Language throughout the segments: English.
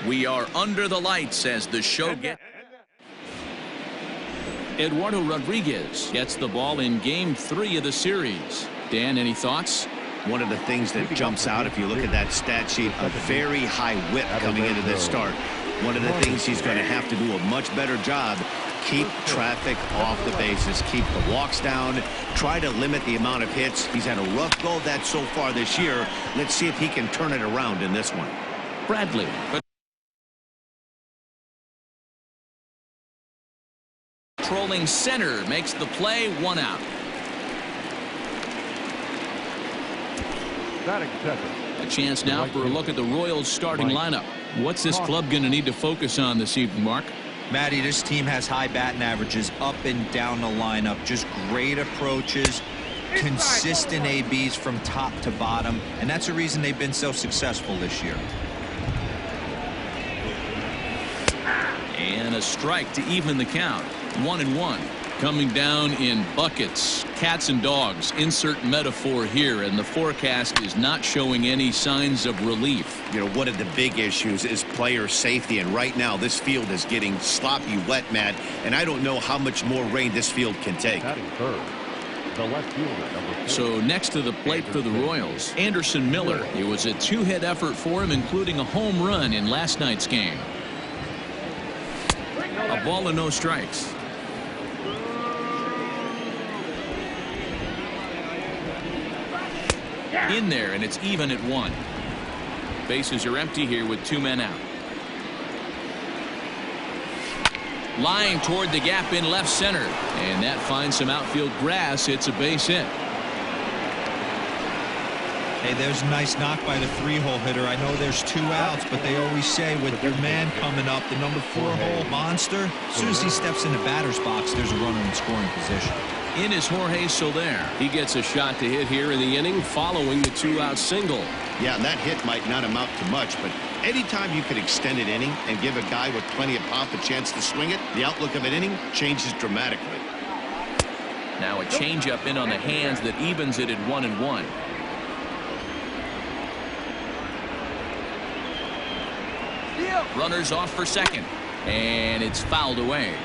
We are under the lights as the show gets. Eduardo Rodriguez gets the ball in game 3 of the series. Dan, any thoughts? One of the things that jumps out, if you look at that stat sheet, a very high whip coming into this start. One of the things he's going to have to do a much better job, keep traffic off the bases, keep the walks down, try to limit the amount of hits. He's had a rough go of that so far this year. Let's see if he can turn it around in this one. Bradley. Controlling center makes the play, 1 out. A chance now for a look at the Royals starting lineup. What's this club going to need to focus on this evening, Mark? Matty, this team has high batting averages up and down the lineup. Just great approaches, consistent ABs from top to bottom, and that's the reason they've been so successful this year. And a strike to even the count. 1-1. Coming down in buckets. Cats and dogs. Insert metaphor here, and the forecast is not showing any signs of relief. You know, one of the big issues is player safety, and right now this field is getting sloppy wet, Matt, and I don't know how much more rain this field can take. So next to the plate for the Royals, Anderson Miller. It was a 2-hit effort for him, including a home run in last night's game. A ball and no strikes. In there, and it's even at 1. Bases are empty here with 2 men out. Lying toward the gap in left center, and that finds some outfield grass. It's a base hit. Hey, there's a nice knock by the 3-hole hitter. I know there's 2 outs, but they always say with your man coming up, the number 4-hole monster, as soon as he steps in the batter's box, there's a runner in scoring position. In is Jorge Soler. He gets a shot to hit here in the inning following the 2-out single. Yeah, and that hit might not amount to much, but anytime you can extend an inning and give a guy with plenty of pop a chance to swing it, the outlook of an inning changes dramatically. Now a changeup in on the hands that evens it at 1-1. Runners off for second, and it's fouled away.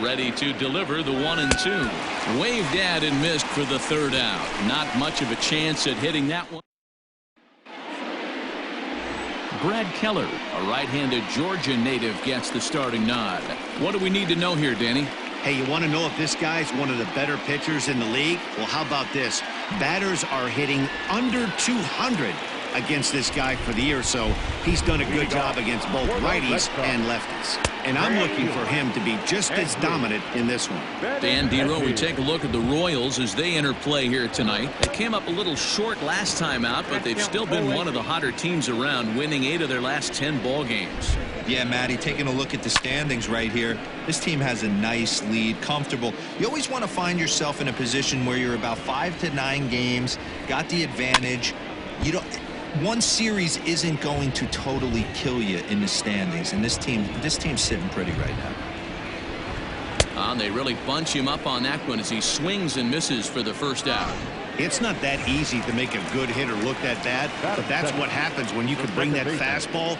Ready to deliver the 1-2. Waved at and missed for the 3rd out. Not much of a chance at hitting that one. Brad Keller, a right-handed Georgia native, gets the starting nod. What do we need to know here, Danny? Hey, you want to know if this guy's one of the better pitchers in the league? Well, how about this? Batters are hitting under 200 against this guy for the year, so he's done a good job against both righties and lefties. And I'm looking for him to be just as dominant in this one. Dan Dero, we take a look at the Royals as they enter play here tonight. They came up a little short last time out, but they've still been one of the hotter teams around, winning 8 of their last 10 ball games. Yeah, Matty, taking a look at the standings right here, this team has a nice lead, comfortable. You always want to find yourself in a position where you're about 5 to 9 games, got the advantage. You don't. One series isn't going to totally kill you in the standings, and this team's sitting pretty right now. They really bunch him up on that one as he swings and misses for the 1st out. It's not that easy to make a good hitter look that bad, but that's what happens when you can bring that fastball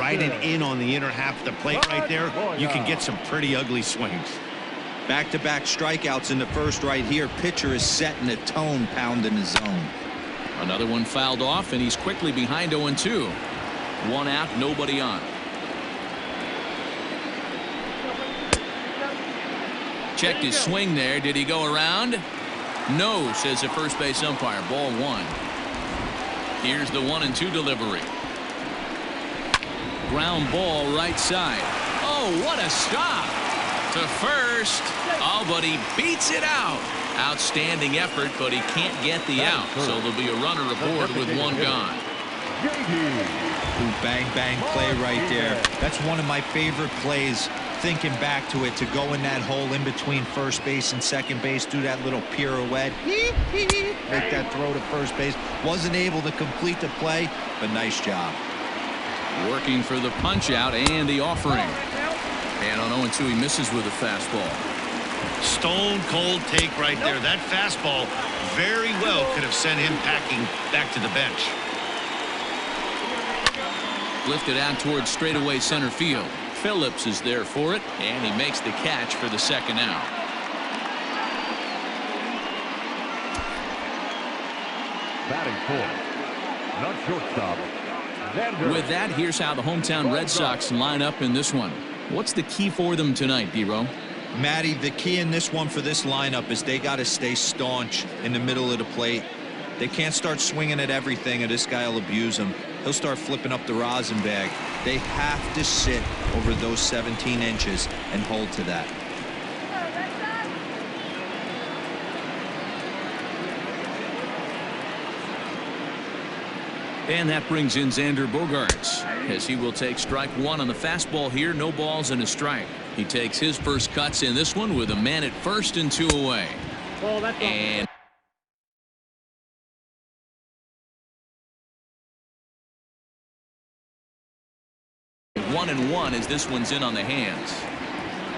riding in on the inner half of the plate right there, you can get some pretty ugly swings. Back-to-back strikeouts in the first right here. Pitcher is setting the tone, pounding the zone. Another one fouled off, and he's quickly behind 0-2. One out, nobody on. Checked his swing there. Did he go around? No, says the first base umpire. Ball one. Here's the 1-2 delivery. Ground ball right side. Oh, what a stop to first. Oh, but he beats it out. Outstanding effort, but he can't get the out. So there'll be a runner aboard with one gone. Ooh, bang, bang play right there. That's one of my favorite plays. Thinking back to it, to go in that hole in between first base and second base, do that little pirouette, make that throw to first base. Wasn't able to complete the play, but nice job. Working for the punch out and the offering. And on 0-2, he misses with a fastball. Stone cold take right there. That fastball very well could have sent him packing back to the bench. Lifted out towards straightaway center field. Phillips is there for it, and he makes the catch for the second out. Batting fourth, not shortstop. With that, here's how the hometown Red Sox line up in this one. What's the key for them tonight, D-Row? Matty, the key in this one for this lineup is they got to stay staunch in the middle of the plate. They can't start swinging at everything, or this guy will abuse them. He'll start flipping up the rosin bag. They have to sit over those 17 inches and hold to that. And that brings in Xander Bogaerts, as he will take strike one on the fastball here. No balls and a strike. He takes his first cuts in this one with a man at first and 2 away. And 1-1 as this one's in on the hands.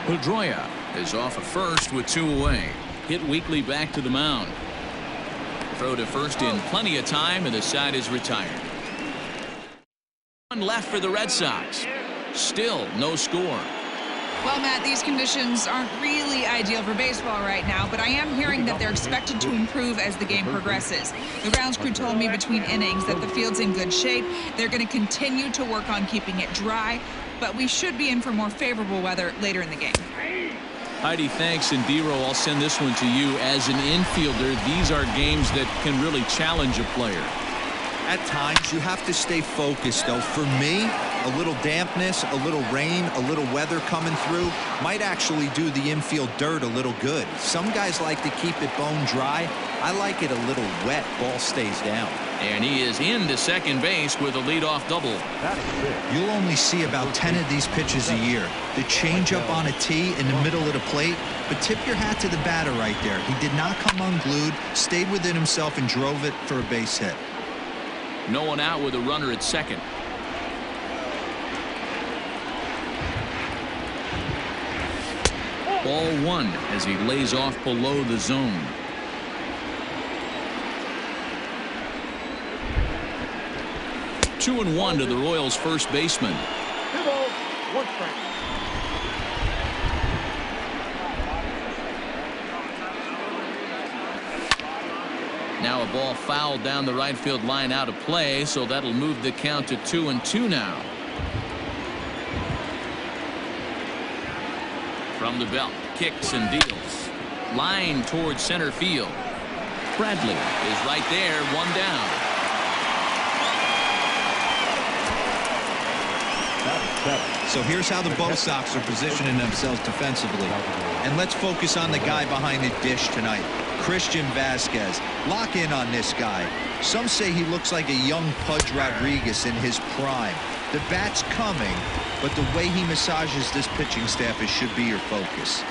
Pedroia is off at first with 2 away. Hit weakly back to the mound. Throw to first in plenty of time, and the side is retired. One left for the Red Sox. Still no score. Well, Matt, these conditions aren't really ideal for baseball right now, but I am hearing that they're expected to improve as the game progresses. The grounds crew told me between innings that the field's in good shape. They're going to continue to work on keeping it dry, but we should be in for more favorable weather later in the game. Heidi, thanks. And D-Row, I'll send this one to you. As an infielder, these are games that can really challenge a player. At times, you have to stay focused, though. For me, a little dampness, a little rain, a little weather coming through might actually do the infield dirt a little good. Some guys like to keep it bone dry. I like it a little wet. Ball stays down. And he is into second base with a leadoff double. You'll only see about 10 of these pitches a year. The changeup on a tee in the middle of the plate. But tip your hat to the batter right there. He did not come unglued, stayed within himself, and drove it for a base hit. No one out with a runner at second. Ball one as he lays off below the zone. Two and one to the Royals' first baseman. Now a ball fouled down the right field line out of play, so that'll move the count to 2-2 now. From the belt, kicks and deals. Line towards center field. Bradley is right there, one down. So here's how the Bo Sox are positioning themselves defensively. And let's focus on the guy behind the dish tonight, Christian Vasquez. Lock in on this guy. Some say he looks like a young Pudge Rodriguez in his prime. The bat's coming, but the way he massages this pitching staff should be your focus.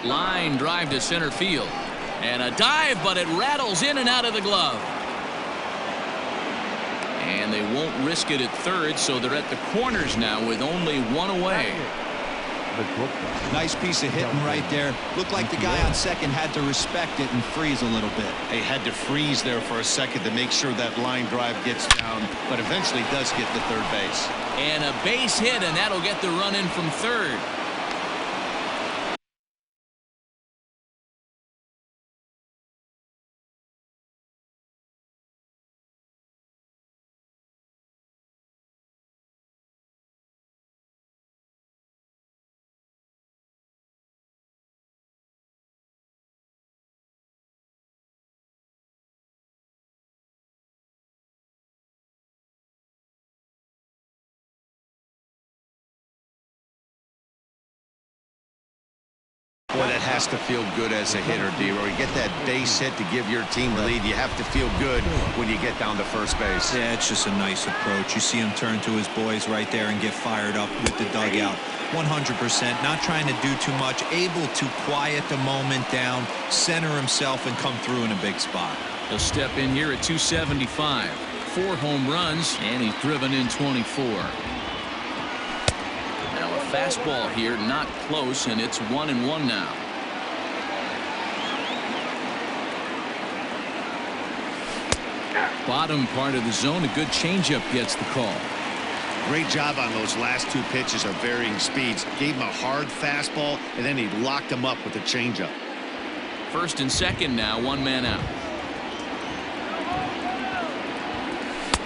Line drive to center field. And a dive, but it rattles in and out of the glove. And they won't risk it at third, so they're at the corners now with only one away. Nice piece of hitting right there. Looked like the guy on second had to respect it and freeze a little bit. He had to freeze there for a second to make sure that line drive gets down, but eventually does get to third base. And a base hit, and that'll get the run in from third. Boy, that has to feel good as a hitter, D-Roy. You get that base hit to give your team the lead. You have to feel good when you get down to first base. Yeah, it's just a nice approach. You see him turn to his boys right there and get fired up with the dugout. 100%, not trying to do too much, able to quiet the moment down, center himself, and come through in a big spot. He'll step in here at 275. 4 home runs, and he's driven in 24. Now a fastball here, not close, and it's 1-1 now. Bottom part of the zone, a good changeup gets the call. Great job on those last 2 pitches of varying speeds. Gave him a hard fastball, and then he locked him up with a changeup. First and second now, 1 man out.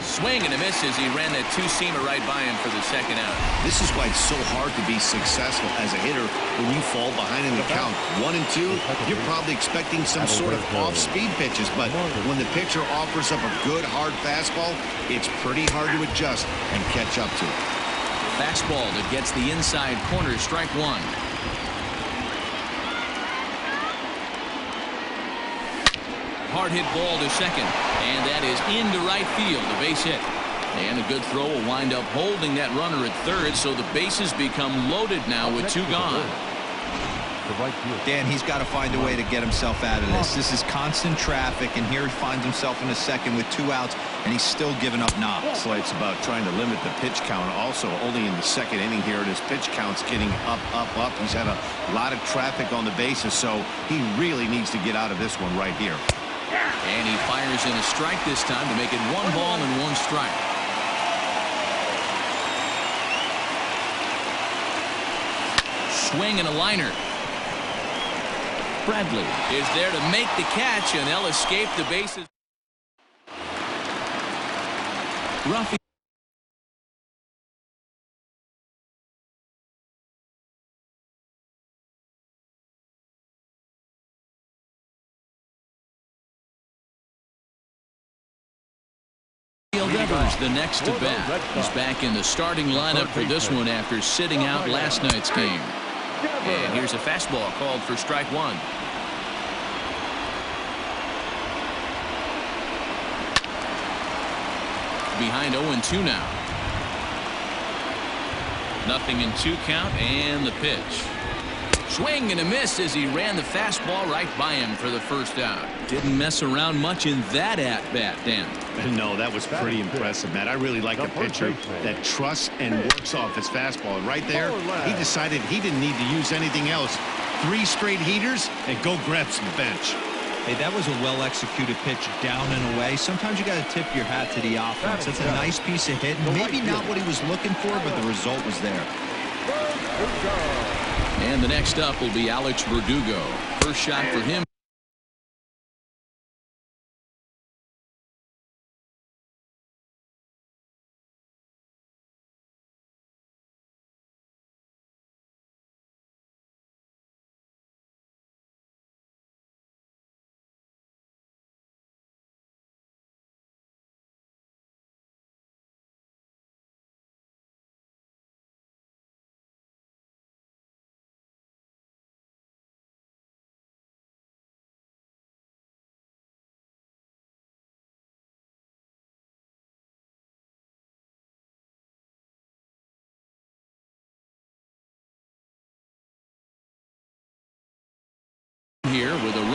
Swing and a miss as he ran that 2-seamer right by him for the second out. This is why it's so hard to be successful as a hitter when you fall behind in the count. 1 and 2, you're probably expecting some sort of off-speed pitches, but when the pitcher offers up a good hard fastball, it's pretty hard to adjust and catch up to. Fastball that gets the inside corner, strike 1. Hard hit ball to second, and that is into right field, a base hit. And a good throw will wind up holding that runner at third, so the bases become loaded now with 2 gone. Dan, he's got to find a way to get himself out of this. This is constant traffic, and here he finds himself in the second with 2 outs, and he's still giving up knocks. Well, it's about trying to limit the pitch count. Also, only in the second inning here, and his pitch count's getting up, up, up. He's had a lot of traffic on the bases, so he really needs to get out of this one right here. And he fires in a strike this time to make it 1 ball and 1 strike. Swing and a liner. Bradley is there to make the catch, and they'll escape the bases. Ruffy. Devers the next to bat. He's back in the starting lineup for this one after sitting out last night's game. And here's a fastball called for strike 1. Behind 0-2 now. 0-2 count, and the pitch. Swing and a miss as he ran the fastball right by him for the first out. Didn't mess around much in that at-bat, Dan. No, that was pretty impressive, Matt. I really like a pitcher that trusts and works off his fastball. And right there, he decided he didn't need to use anything else. 3 straight heaters and go grab some bench. Hey, that was a well-executed pitch down and away. Sometimes you got to tip your hat to the offense. That's a nice piece of hitting. Maybe not what he was looking for, but the result was there. And the next up will be Alex Verdugo. First shot for him.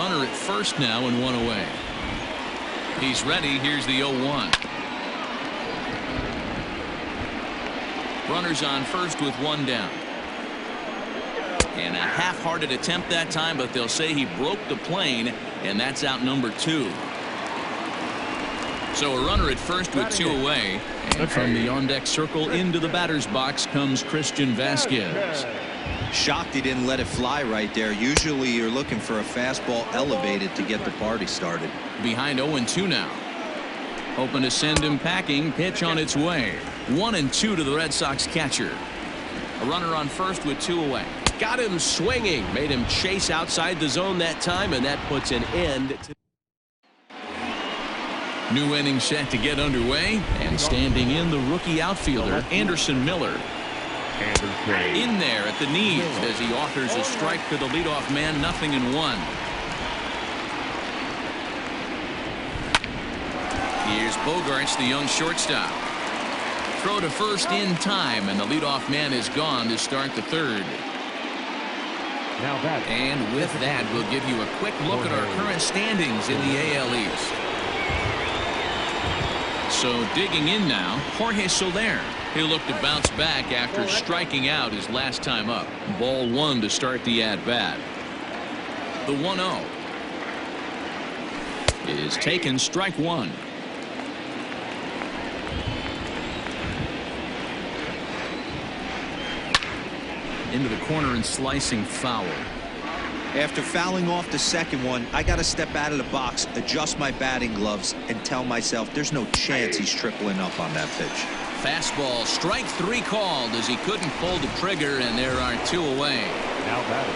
runner at first now and one away. He's ready. Here's the 0-1. Runners on first with one down. And a half-hearted attempt that time, but they'll say he broke the plane, and that's out number 2. So a runner at first with 2 away. And from the on-deck circle into the batter's box comes Christian Vasquez. Shocked he didn't let it fly right there. Usually you're looking for a fastball elevated to get the party started. Behind 0-2 now. Hoping to send him packing. Pitch on its way. 1-2 to the Red Sox catcher. A runner on first with 2 away. Got him swinging. Made him chase outside the zone that time, and that puts an end to. New inning set to get underway, and standing in the rookie outfielder Anderson Miller. In there at the knees as he offers a strike to the leadoff man. 0-1. Here's Bogarts, the young shortstop. Throw to first in time, and the leadoff man is gone to start the third. And with that, we'll give you a quick look at our current standings in the AL East. So digging in now, Jorge Soler. He'll look to bounce back after striking out his last time up. Ball 1 to start the at-bat. The 1-0 is taken, strike 1. Into the corner and slicing foul. After fouling off the second one, I got to step out of the box, adjust my batting gloves, and tell myself there's no chance he's tripling up on that pitch. Fastball, strike 3 called as he couldn't pull the trigger, and there are 2 away. Now batting,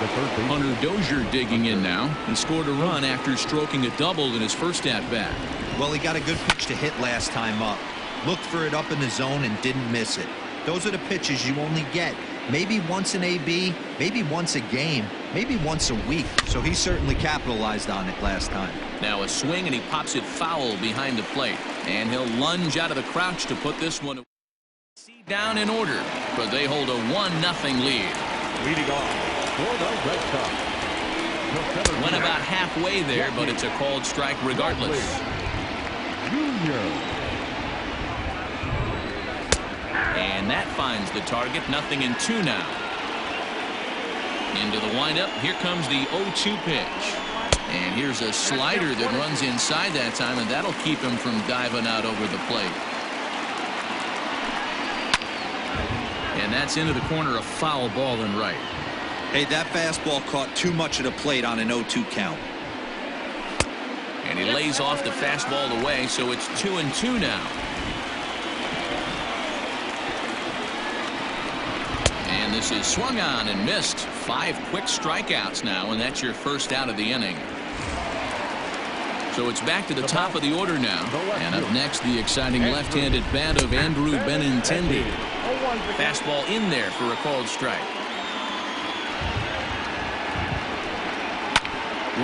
the third baseman. Hunter Dozier digging in now and scored a run after stroking a double in his first at-bat. Well, he got a good pitch to hit last time up. Looked for it up in the zone and didn't miss it. Those are the pitches you only get maybe once an AB, maybe once a game, maybe once a week. So he certainly capitalized on it last time. Now a swing, and he pops it foul behind the plate. And he'll lunge out of the crouch to put this one down in order. But they hold a 1-0 lead. Leading off for the Red Sox. Went about halfway there, but it's a called strike regardless. Junior. And that finds the target. 0-2 now. Into the windup. Here comes the 0-2 pitch. And here's a slider that runs inside that time, and that'll keep him from diving out over the plate. And that's into the corner, a foul ball and right. Hey, that fastball caught too much of the plate on an 0-2 count. And he lays off the fastball away, so it's 2-2 now. And this is swung on and missed. 5 quick strikeouts now, and that's your first out of the inning. So it's back to the top of the order now. And up next, the exciting left-handed bat of Andrew Benintendi. Fastball in there for a called strike.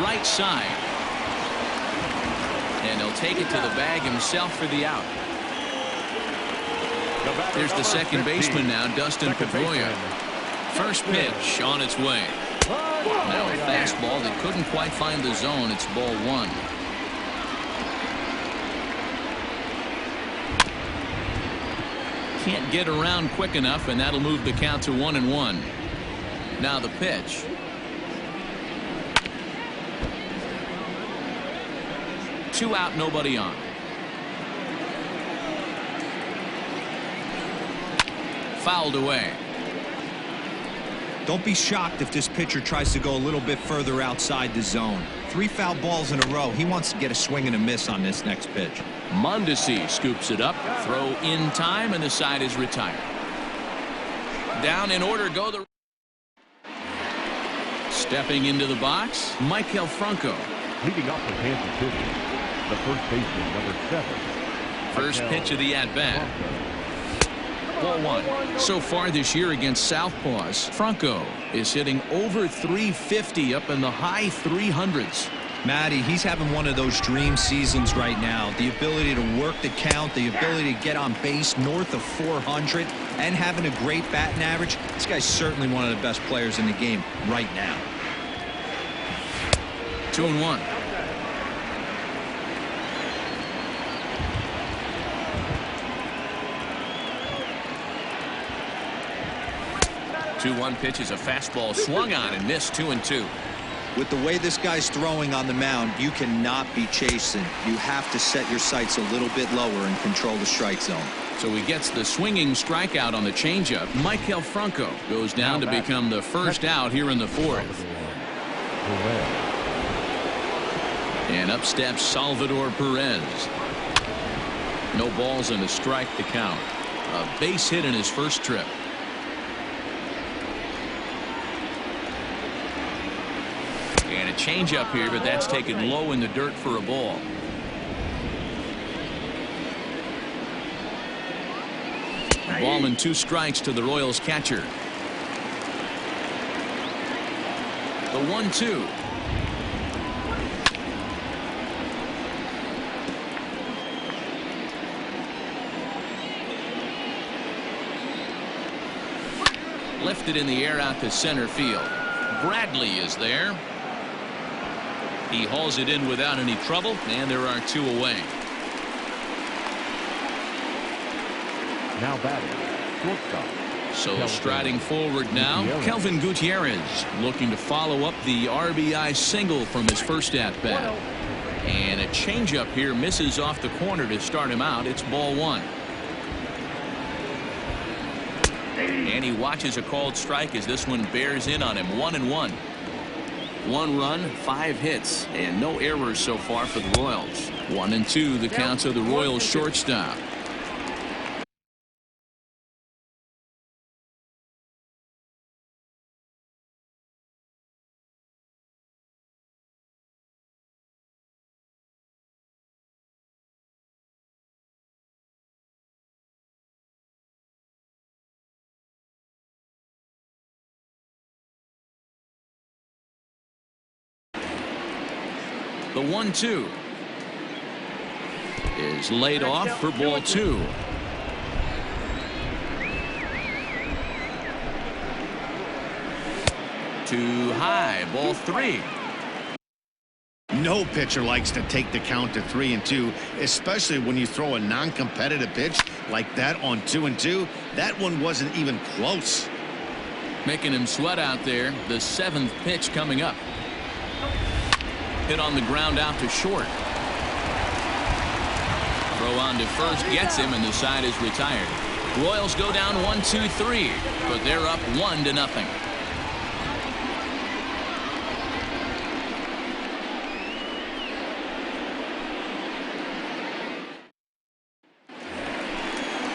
Right side. And he'll take it to the bag himself for the out. There's the second baseman now, Dustin Pedroia. First pitch on its way. Now a fastball that couldn't quite find the zone. It's ball 1. Can't get around quick enough, and that'll move the count to 1-1. Now the pitch. Two out, nobody on. Fouled away. Don't be shocked if this pitcher tries to go a little bit further outside the zone. 3 foul balls in a row. He wants to get a swing and a miss on this next pitch. Mondesi scoops it up. Throw in time, and the side is retired. Down in order go the. Stepping into the box, Michael Franco. Leading off for Kansas City, the first baseman, number 7. First pitch of the at-bat. Ball 1. So far this year against Southpaws, Franco is hitting over 350 up in the high 300s. Matty, he's having one of those dream seasons right now. The ability to work the count, the ability to get on base north of 400, and having a great batting average. This guy's certainly one of the best players in the game right now. 2-1. 2-1 pitch is a fastball swung on and missed. 2-2. With the way this guy's throwing on the mound, you cannot be chasing. You have to set your sights a little bit lower and control the strike zone. So he gets the swinging strikeout on the changeup. Michael Franco goes down to become the first out here in the fourth. And up steps Salvador Perez. No balls and a strike to count. A base hit in his first trip. And a changeup here, but that's taken low in the dirt for a ball. Ball and 2 strikes to the Royals catcher. The 1-2. Lifted in the air out to center field. Bradley is there. He hauls it in without any trouble, and there are 2 away. Now batting, shortstop. So striding forward now, Kelvin Gutierrez looking to follow up the RBI single from his first at-bat. And a changeup here misses off the corner to start him out. It's ball 1. And he watches a called strike as this one bears in on him. 1-1. 1 run, 5 hits, and no errors so far for the Royals. 1-2 the counts of the Royals shortstop. The 1-2 is laid off for ball 2. Too high, ball 3. No pitcher likes to take the count to 3-2, especially when you throw a non-competitive pitch like that on 2-2. That one wasn't even close. Making him sweat out there. The 7th pitch coming up. Hit on the ground out to short. Throw on to first gets him, and the side is retired. Royals go down 1-2-3, but they're up 1-0.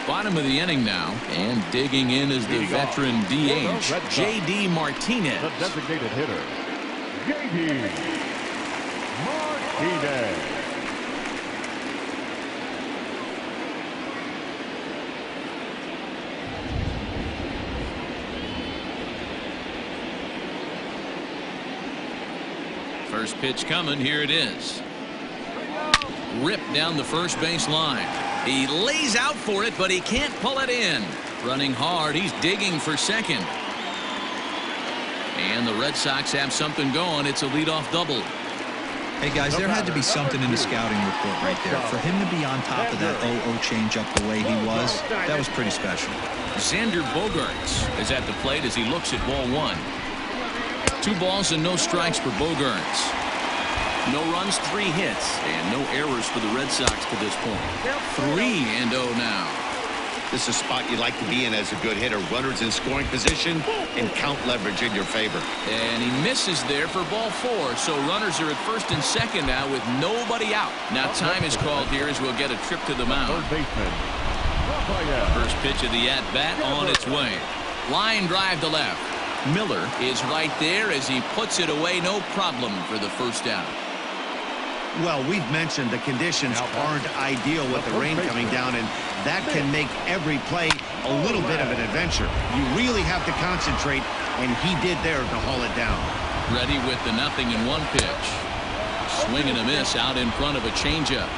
Bottom of the inning now, and digging in is the veteran DH, J.D. Martinez. The designated hitter, J.D. Martinez. First pitch coming. Here it is. Ripped down the first base line. He lays out for it, but he can't pull it in. Running hard. He's digging for second. And the Red Sox have something going. It's a leadoff double. Hey, guys, there had to be something in the scouting report right there. For him to be on top of that 0-0 changeup the way he was, that was pretty special. Xander Bogaerts is at the plate as he looks at ball 1. 2 balls and no strikes for Bogaerts. No runs, 3 hits, and no errors for the Red Sox to this point. 3-0 now. This is a spot you like to be in as a good hitter. Runners in scoring position and count leverage in your favor. And he misses there for ball 4. So runners are at first and second now with nobody out. Now time is called here as we'll get a trip to the mound. First pitch of the at-bat on its way. Line drive to left. Miller is right there as he puts it away. No problem for the first out. Well, we've mentioned the conditions aren't ideal with the rain coming down, and that can make every play a little bit of an adventure. You really have to concentrate, and he did there to haul it down. Ready with the 0-1 pitch. Swing and a miss out in front of a changeup.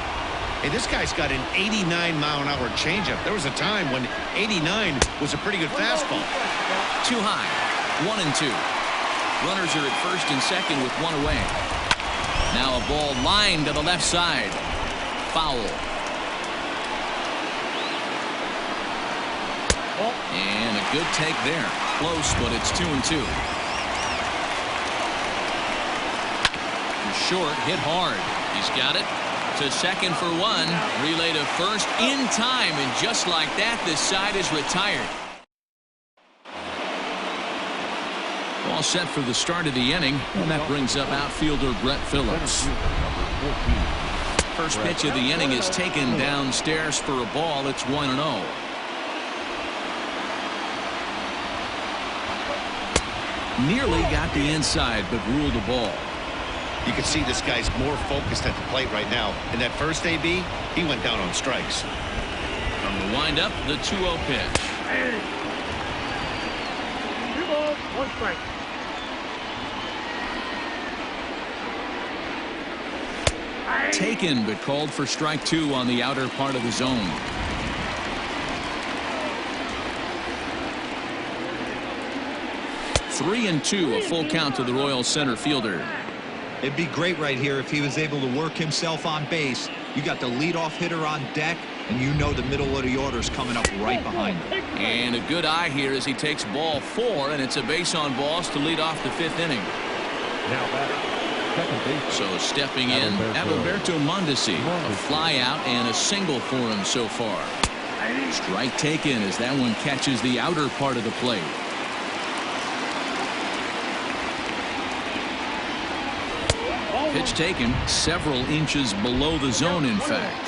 Hey, this guy's got an 89-mile-an-hour changeup. There was a time when 89 was a pretty good fastball. Too high. 1-2. Runners are at first and second with 1 away. Now a ball lined to the left side. Foul. And a good take there. Close, but it's 2-2. Short, hit hard. He's got it to second for one. Relay to first in time, and just like that, this side is retired. All set for the start of the inning, and that brings up outfielder Brett Phillips. First pitch of the inning is taken downstairs for a ball. It's 1-0. Nearly got the inside, but ruled the ball. You can see this guy's more focused at the plate right now. In that first AB, he went down on strikes. From the windup, the 2-0 pitch. 2 balls, 1 strike. Taken, but called for strike 2 on the outer part of the zone. Three and 2, a full count to the Royals center fielder. It'd be great right here if he was able to work himself on base. You got the leadoff hitter on deck, and you know the middle of the order's coming up right behind him. And a good eye here as he takes ball 4, and it's a base on balls to lead off the 5th inning. Now batter, second base. So stepping in, Adalberto Mondesi, a fly out and a single for him so far. Strike taken as that one catches the outer part of the plate. Pitch taken several inches below the zone, in fact.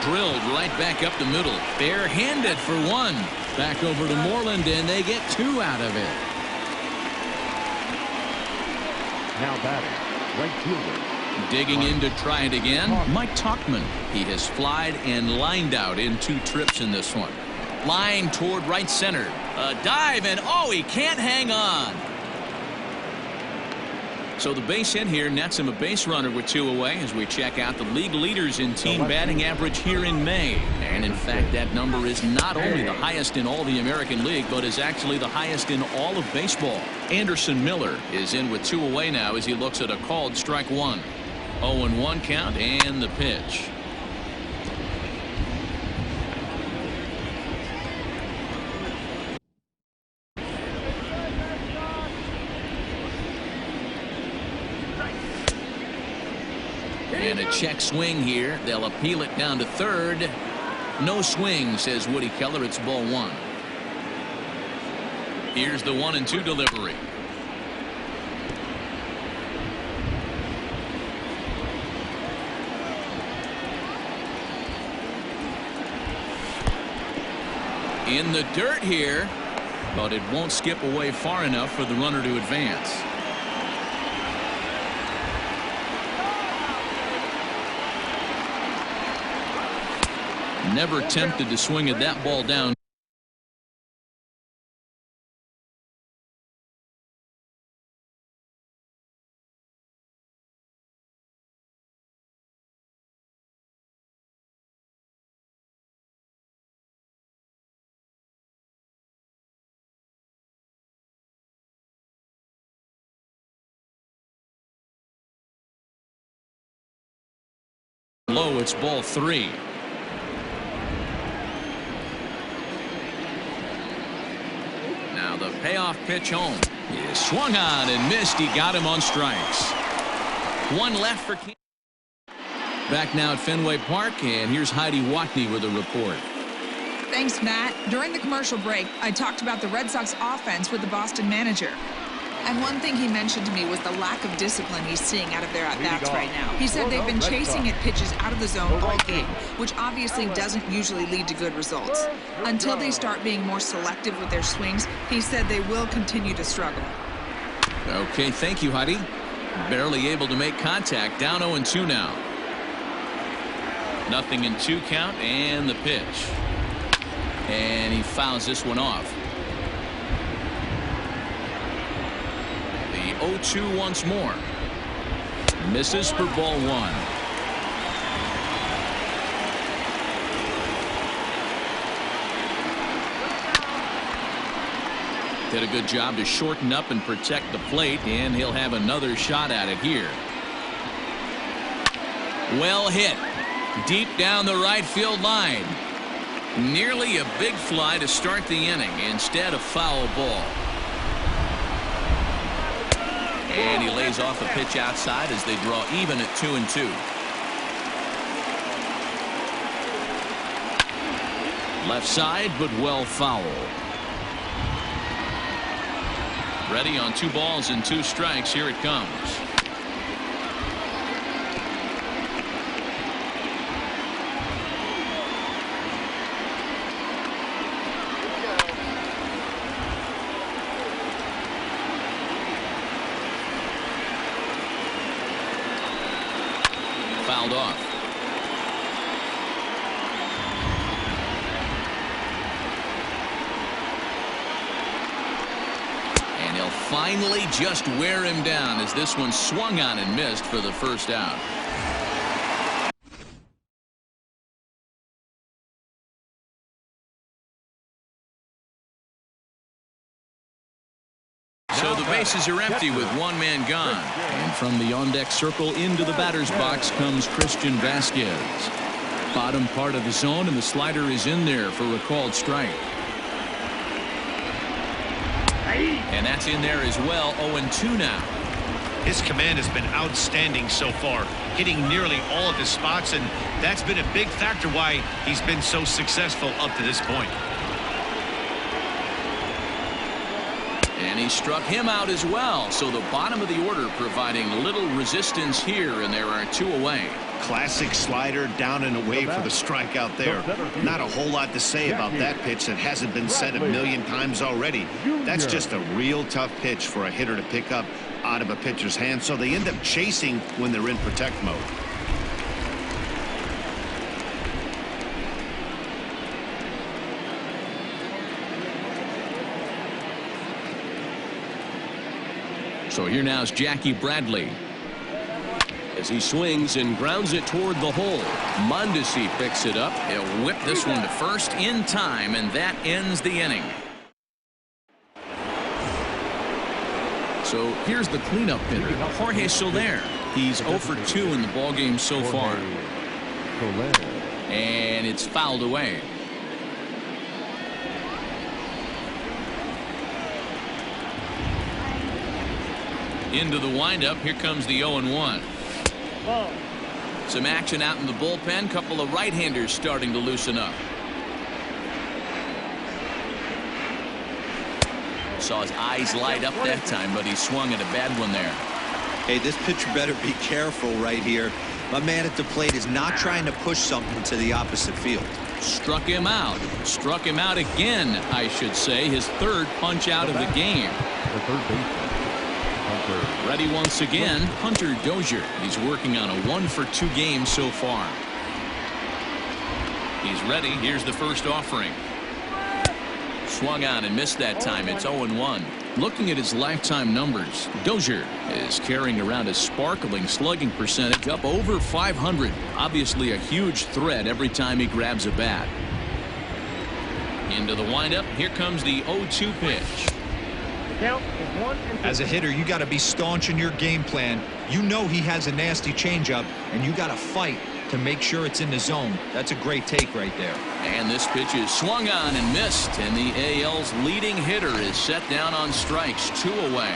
Drilled right back up the middle. Barehanded for one. Back over to Moreland, and they get 2 out of it. Now batting, right fielder. Digging in to try it again, Mike Tauchman. He has flied and lined out in 2 trips in this one. Line toward right center. A dive, and oh, he can't hang on. So the base hit here nets him a base runner with 2 away as we check out the league leaders in team batting average here in May. And in fact, that number is not only the highest in all the American League, but is actually the highest in all of baseball. Anderson Miller is in with 2 away now as he looks at a called strike 1. 0-1 count and the pitch. And a check swing here. They'll appeal it down to third. No swing, says Woody Keller. It's ball 1. Here's the 1-2 delivery. In the dirt here, but it won't skip away far enough for the runner to advance. Never tempted to swing at that ball down. Low, it's ball 3. Now the payoff pitch home. He swung on and missed. He got him on strikes. 1 left for Kansas. Back now at Fenway Park, and here's Heidi Watney with a report. Thanks, Matt. During the commercial break, I talked about the Red Sox offense with the Boston manager. And one thing he mentioned to me was the lack of discipline he's seeing out of their at-bats right now. He said they've been chasing at pitches out of the zone all game, which obviously doesn't usually lead to good results. Until they start being more selective with their swings, he said they will continue to struggle. Okay, thank you, Heidi. Barely able to make contact. Down 0-2 now. 0-2 count and the pitch. And he fouls this one off. 0-2 once more. Misses for ball 1. Did a good job to shorten up and protect the plate, and he'll have another shot at it here. Well hit. Deep down the right field line. Nearly a big fly to start the inning. Instead, a foul ball. And he lays off the pitch outside as they draw even at 2-2. Left side, but well foul. Ready on 2 balls and 2 strikes. Here it comes. Fouled off. And he'll finally just wear him down as this one swung on and missed for the first out. So the bases are empty with 1 man gone. And from the on-deck circle into the batter's box comes Christian Vasquez. Bottom part of the zone, and the slider is in there for a called strike. And that's in there as well. 0-2 now. His command has been outstanding so far, hitting nearly all of his spots, and that's been a big factor why he's been so successful up to this point. And he struck him out as well. So the bottom of the order providing little resistance here, and there are 2 away. Classic slider down and away for the strikeout there. Not a whole lot to say about that pitch that hasn't been said a million times already. That's just a real tough pitch for a hitter to pick up out of a pitcher's hand, so they end up chasing when they're in protect mode. So here now is Jackie Bradley. As he swings and grounds it toward the hole. Mondesi picks it up. He'll whip this one to first in time, and that ends the inning. So here's the cleanup hitter, Jorge Soler. He's 0 for 2 in the ballgame so far. And it's fouled away. Into the windup. Here comes the 0-1. Some action out in the bullpen. Couple of right-handers starting to loosen up. Saw his eyes light up that time, but he swung at a bad one there. Hey, this pitcher better be careful right here. My man at the plate is not trying to push something to the opposite field. Struck him out. Struck him out again, I should say. His 3rd punch out of the game. The third baseman. Ready once again, Hunter Dozier. He's working on a 1 for 2 game so far. He's ready. Here's the first offering. Swung on and missed that time. It's 0-1. Looking at his lifetime numbers, Dozier is carrying around a sparkling slugging percentage up over 500. Obviously a huge threat every time he grabs a bat. Into the windup. Here comes the 0-2 pitch. As a hitter, you got to be staunch in your game plan. You know he has a nasty changeup, and you got to fight to make sure it's in the zone. That's a great take right there. And this pitch is swung on and missed, and the AL's leading hitter is set down on strikes. 2 away.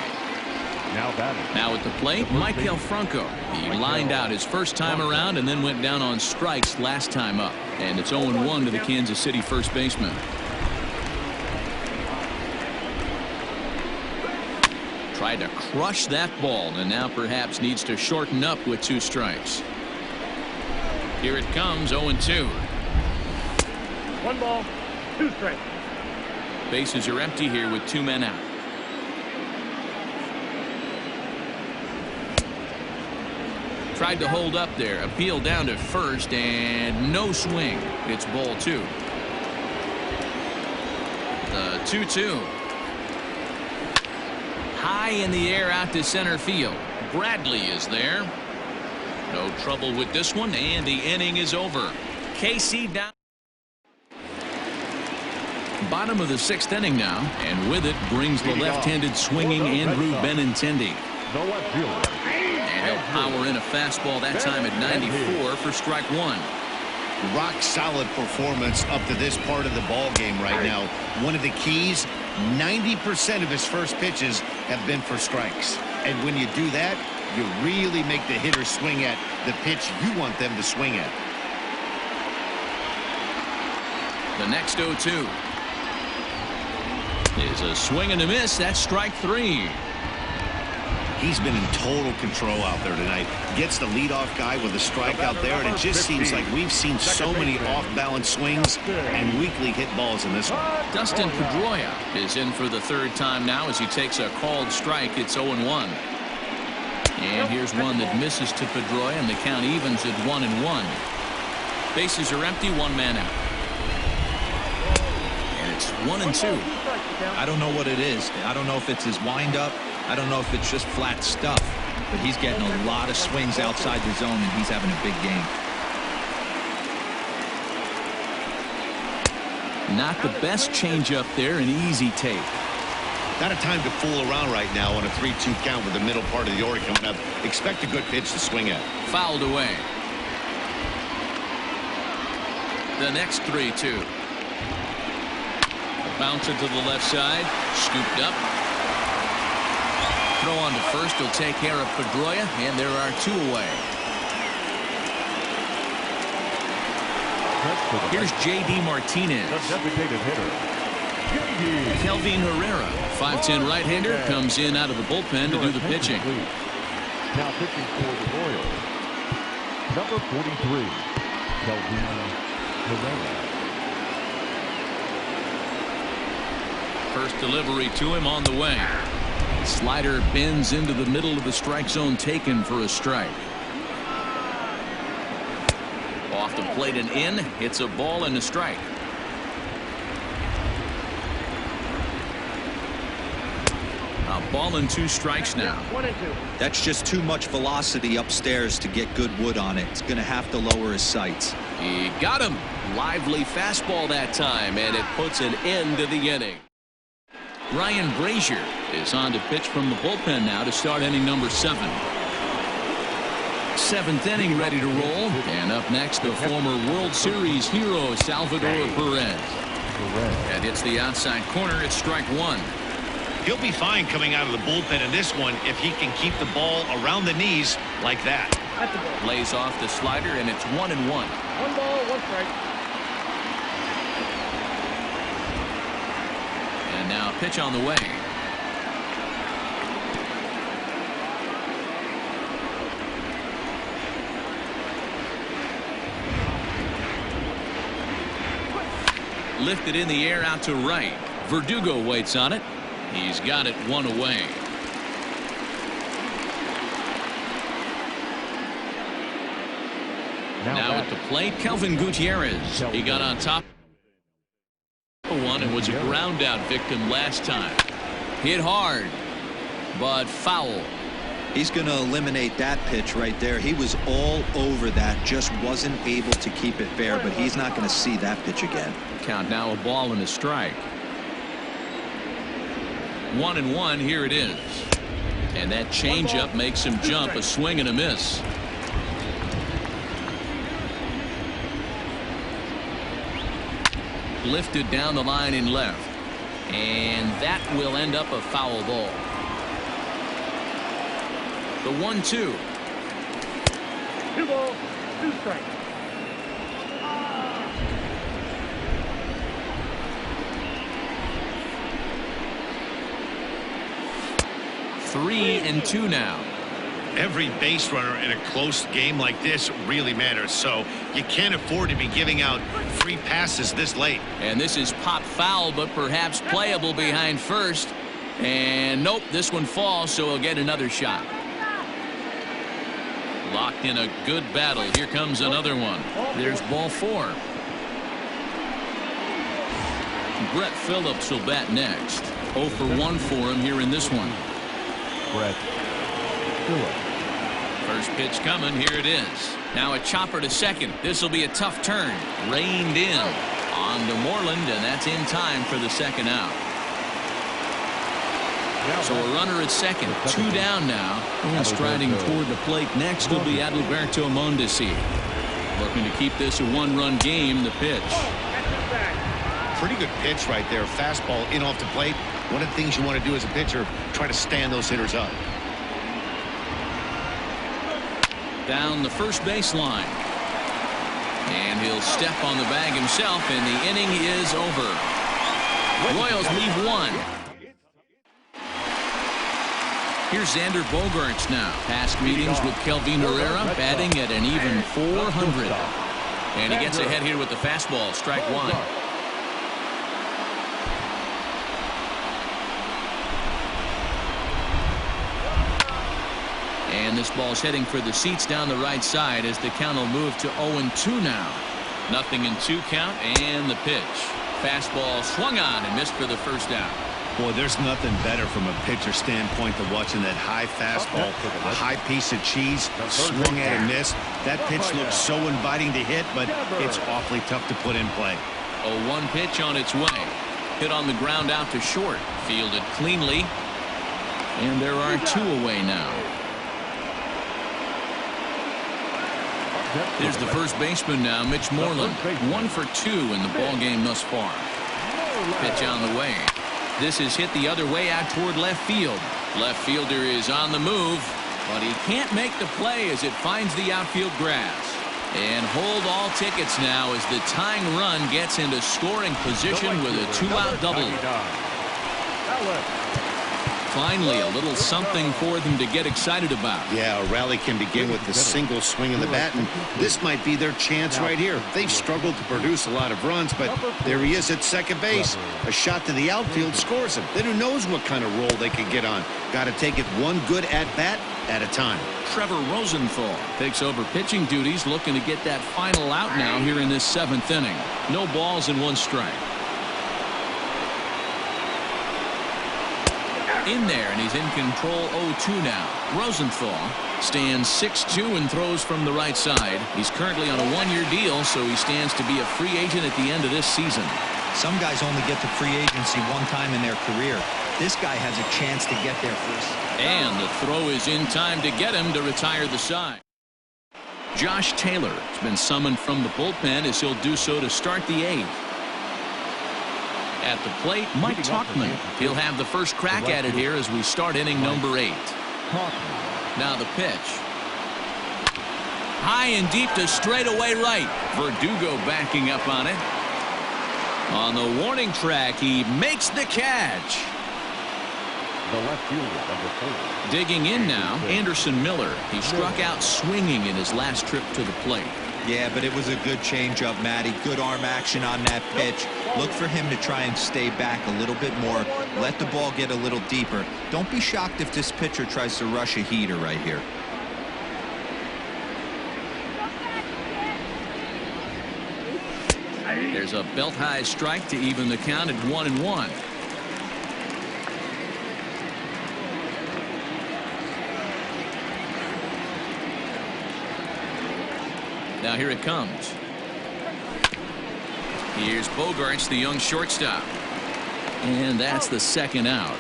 Now at the plate, Maikel Franco. He lined out his first time around and then went down on strikes last time up. And it's 0-1 to the Kansas City first baseman. Tried to crush that ball, and now perhaps needs to shorten up with 2 strikes. Here it comes, 0-2. 1 ball, 2 strikes. Bases are empty here with 2 men out. Tried to hold up there. Appeal down to first, and no swing. It's ball 2. The 2-2. High in the air out to center field. Bradley is there. No trouble with this one, and the inning is over. KC down. Bottom of the 6th inning now, and with it brings the left-handed swinging Andrew Benintendi. And he'll power in a fastball that time at 94 for strike one. Rock solid performance up to this part of the ball game right now. One of the keys, 90% of his first pitches have been for strikes. And when you do that, you really make the hitter swing at the pitch you want them to swing at. The next 0-2 is a swing and a miss. That's strike three. He's been in total control out there tonight. Gets the leadoff guy with a strike out there, and it just seems like we've seen so many off-balance swings and weakly hit balls in this one. Dustin Pedroia is in for the 3rd time now as he takes a called strike. It's 0-1. And here's one that misses to Pedroia, and the count evens at 1-1. Bases are empty, 1 man out. And it's 1-2. I don't know what it is. I don't know if it's his windup. I don't know if it's just flat stuff, but he's getting a lot of swings outside the zone, and he's having a big game. Not the best changeup there, an easy take. Not a time to fool around right now on a 3-2 count with the middle part of the order coming up. Expect a good pitch to swing at. Fouled away. The next 3-2. Bouncer to the left side, scooped up. Throw on to first will take care of Pedroia, and there are 2 away. Here's J.D. Martinez. Kelvin Herrera, 5'10" right-hander, comes in out of the bullpen to do the pitching. Now pitching for the Royals, number 43, Kelvin Herrera. First delivery to him on the way. Slider bends into the middle of the strike zone, taken for a strike. Off the plate and in. It's a ball and a strike. A ball and 2 strikes now. That's just too much velocity upstairs to get good wood on it. It's going to have to lower his sights. He got him. Lively fastball that time, and it puts an end to the inning. Ryan Brazier is on to pitch from the bullpen now to start inning number 7. 7th inning ready to roll. And up next, the former World Series hero, Salvador Perez. And hits the outside corner. It's strike one. He'll be fine coming out of the bullpen in this one if he can keep the ball around the knees like that. Lays off the slider, and it's 1-1. 1 ball, 1 strike. And now a pitch on the way. Lifted in the air out to right. Verdugo waits on it. He's got it 1 away. Now at the plate, Kelvin Gutierrez. He got on top of one and was a ground out victim last time. Hit hard, but foul. He's going to eliminate that pitch right there. He was all over that, just wasn't able to keep it fair, but he's not going to see that pitch again. Count now a ball and a strike. 1-1, here it is. And that changeup makes him jump, a swing and a miss. Lifted down the line in left. And that will end up a foul ball. The 1-2. 2 balls, 2 strikes. Three and 2 now. Every base runner in a close game like this really matters, so you can't afford to be giving out free passes this late. And this is pop foul, but perhaps playable behind first. And nope, this one falls, so he'll get another shot. Locked in a good battle. Here comes another one. There's ball 4. Brett Phillips will bat next. 0 for 1 for him here in this one. Brett Phillips. First pitch coming. Here it is. Now a chopper to second. This will be a tough turn. Reined in. On to Moreland, and that's in time for the second out. So a runner at second, 2 down now. And striding toward the plate next will be Adalberto Mondesi. Looking to keep this a 1-run game. The pitch. Pretty good pitch right there. Fastball in off the plate. One of the things you want to do as a pitcher, try to stand those hitters up. Down the first baseline. And he'll step on the bag himself, and the inning is over. Royals leave 1. Here's Xander Bogaerts now. Past meetings with Kelvin Herrera, batting at an even 400. And he gets ahead here with the fastball, strike 1. And this ball's heading for the seats down the right side as the count will move to 0-2 now. 0-2 count, and the pitch. Fastball swung on and missed for the first out. Boy, there's nothing better from a pitcher standpoint than watching that high fastball, a high piece of cheese, swung at and missed. That pitch looks so inviting to hit, but it's awfully tough to put in play. 0-1 pitch on its way. Hit on the ground out to short. Fielded cleanly. And there are 2 away now. There's the first baseman now, Mitch Moreland. 1 for 2 in the ball game thus far. Pitch on the way. This is hit the other way out toward left field. Left fielder is on the move, but he can't make the play as it finds the outfield grass. And hold all tickets now as the tying run gets into scoring position with a 2-out double. Finally, a little something for them to get excited about. Yeah, a rally can begin with the single swing of the bat, and this might be their chance right here. They've struggled to produce a lot of runs, but there he is at second base. A shot to the outfield scores him. Then who knows what kind of roll they can get on. Got to take it one good at-bat at a time. Trevor Rosenthal takes over pitching duties, looking to get that final out now here in this 7th inning. No balls and 1 strike. In there, and he's in control 0-2 now. Rosenthal stands 6'2" and throws from the right side. He's currently on a 1-year deal, so he stands to be a free agent at the end of this season. Some guys only get to free agency one time in their career. This guy has a chance to get there first. And the throw is in time to get him to retire the side. Josh Taylor has been summoned from the bullpen as he'll do so to start the 8th. At the plate, Mike Tauchman. He'll have the first crack at it here as we start inning number 8. Now the pitch. High and deep to straightaway right. Verdugo backing up on it. On the warning track, he makes the catch. The left fielder, number 4. Digging in now, Anderson Miller. He struck out swinging in his last trip to the plate. Yeah, but it was a good changeup, Matty. Good arm action on that pitch. Look for him to try and stay back a little bit more. Let the ball get a little deeper. Don't be shocked if this pitcher tries to rush a heater right here. There's a belt-high strike to even the count at 1-1. Now here it comes. Here's Bogaerts, the young shortstop. And that's the second out.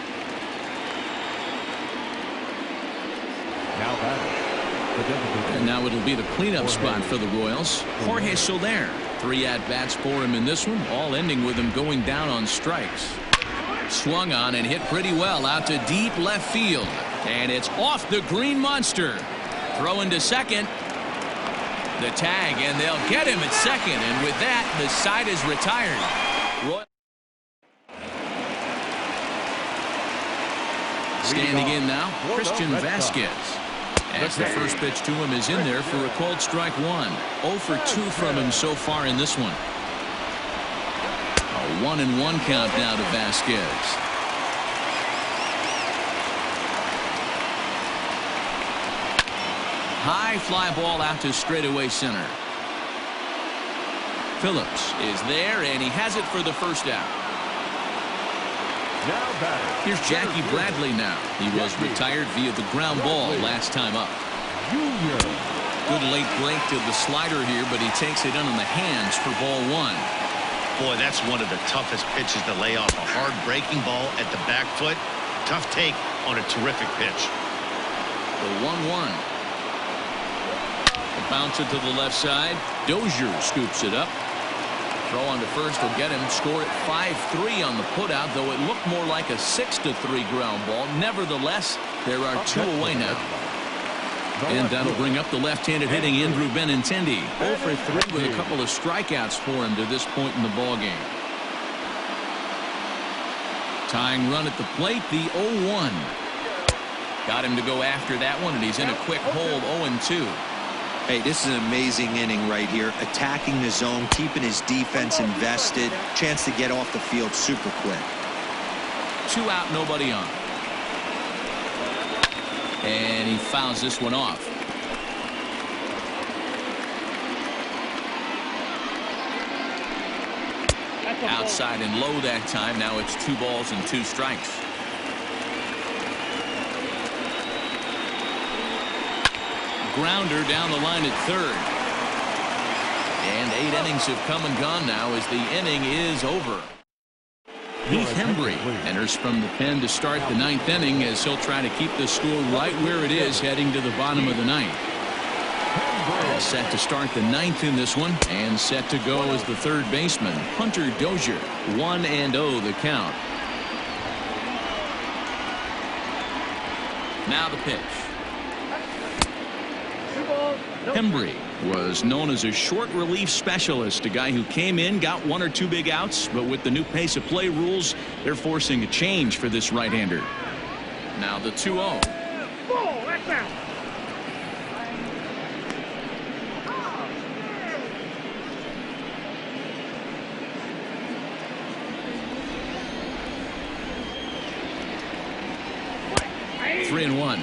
And now it'll be the cleanup spot for the Royals. Jorge Soler. 3 at-bats for him in this one, all ending with him going down on strikes. Swung on and hit pretty well out to deep left field. And it's off the green monster. Throwing to second. The tag, and they'll get him at second, and with that, the side is retired. Standing in now, Christian Vasquez. As the first pitch to him is in there for a called strike 1. 0 for 2 from him so far in this one. A 1-1 count now to Vasquez. High fly ball out to straightaway center. Phillips is there, and he has it for the first out. Here's Jackie Bradley now. He was retired via the ground ball last time up. Good late break to the slider here, but he takes it in on the hands for ball 1. Boy, that's one of the toughest pitches to lay off. A hard breaking ball at the back foot. Tough take on a terrific pitch. The 1-1. The bouncer to the left side. Dozier scoops it up. Throw on to first will get him. Score at 5-3 on the putout, though it looked more like a 6-3 ground ball. Nevertheless, there are 2 away now. And that'll bring up the left-handed hitting Andrew Benintendi. 0 for 3 with a couple of strikeouts for him to this point in the ballgame. Tying run at the plate, the 0-1. Got him to go after that one, and he's in a quick hold, 0-2. Hey, this is an amazing inning right here. Attacking the zone, keeping his defense invested. Chance to get off the field super quick. 2 out, nobody on. And he fouls this one off. Outside and low that time. Now it's 2 balls and 2 strikes. Grounder down the line at third. And 8 innings have come and gone now as the inning is over. Heath Hembry enters from the pen to start the 9th inning as he'll try to keep the score right where it is heading to the bottom of the 9th. Set to start the 9th in this one, and set to go as the third baseman, Hunter Dozier. 1-0 the count. Now the pitch. Hembry was known as a short relief specialist, a guy who came in, got 1 or 2 big outs, but with the new pace of play rules, they're forcing a change for this right-hander. Now the 2-0. 3-1.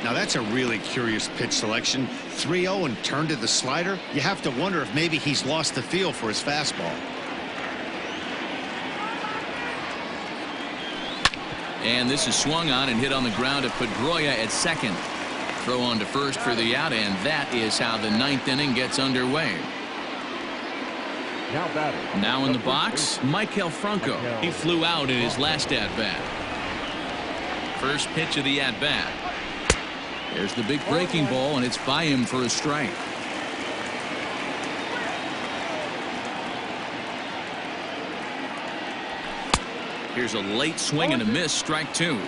Now that's a really curious pitch selection. 3-0 and turned to the slider. You have to wonder if maybe he's lost the feel for his fastball. And this is swung on and hit on the ground at Pedroia at second. Throw on to first for the out, and that is how the 9th inning gets underway. Now in the box, Michael Franco. He flew out in his last at-bat. First pitch of the at-bat. There's the big breaking ball, and it's by him for a strike. Here's a late swing and a miss, strike 2.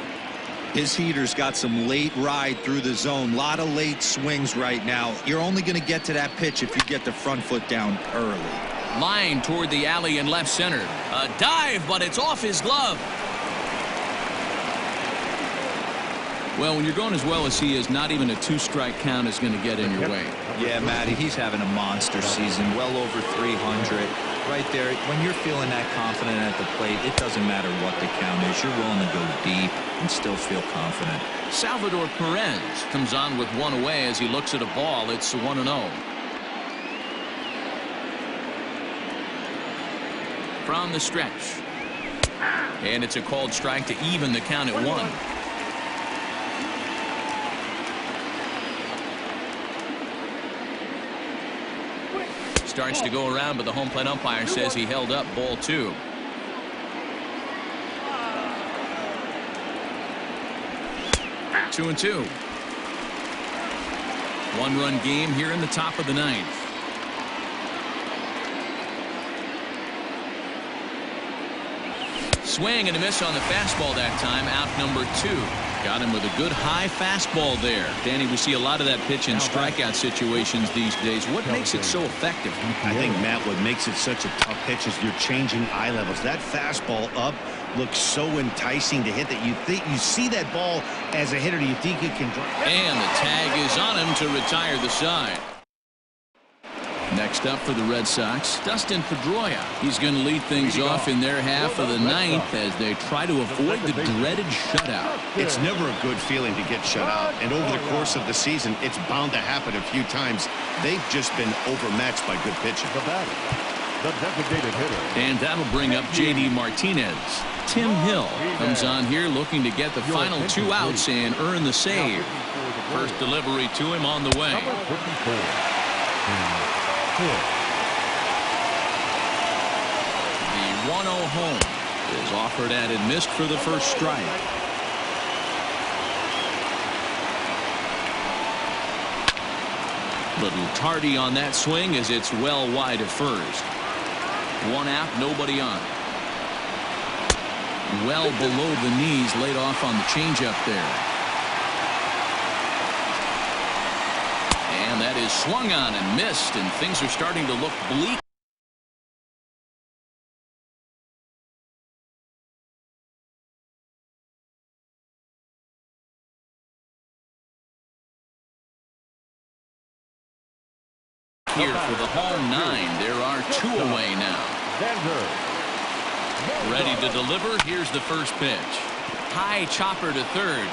His heater's got some late ride through the zone. A lot of late swings right now. You're only going to get to that pitch if you get the front foot down early. Line toward the alley in left center. A dive, but it's off his glove. Well, when you're going as well as he is, not even a 2-strike count is going to get in your way. Yeah, Matty, he's having a monster season, well over 300. Right there, when you're feeling that confident at the plate, it doesn't matter what the count is. You're willing to go deep and still feel confident. Salvador Perez comes on with 1 away as he looks at a ball. It's 1-0. From the stretch. And it's a called strike to even the count at 1. Starts to go around, but the home plate umpire says he held up, ball 2. Two and 2. 1-run game here in the top of the 9th. Swing and a miss on the fastball that time. Out number 2. Got him with a good high fastball there. Danny, we see a lot of that pitch in strikeout situations these days. What makes it so effective? I think, Matt, what makes it such a tough pitch is you're changing eye levels. That fastball up looks so enticing to hit that you think you see that ball as a hitter. You think you can drive. And the tag is on him to retire the side. Next up for the Red Sox, Dustin Pedroia. He's going to lead things off in their half of the 9th as they try to avoid the dreaded shutout. It's never a good feeling to get shut out, and over the course of the season, it's bound to happen a few times. They've just been overmatched by good pitching. The designated hitter. And that'll bring up J.D. Martinez. Tim Hill comes on here looking to get the final 2 outs and earn the save. First delivery to him on the way. 1-0 home. Is offered at and missed for the first strike. Little tardy on that swing as it's well wide of first. One out, nobody on. Well below the knees, laid off on the changeup there. And that is swung on and missed, and things are starting to look bleak. Here for the home 9. There are 2 away now. Ready to deliver. Here's the first pitch. High chopper to third.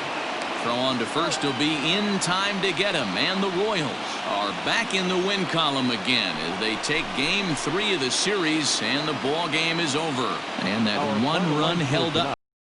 Throw on to first will be in time to get him. And the Royals are back in the win column again as they take game 3 of the series, and the ball game is over. And that 1 run held up.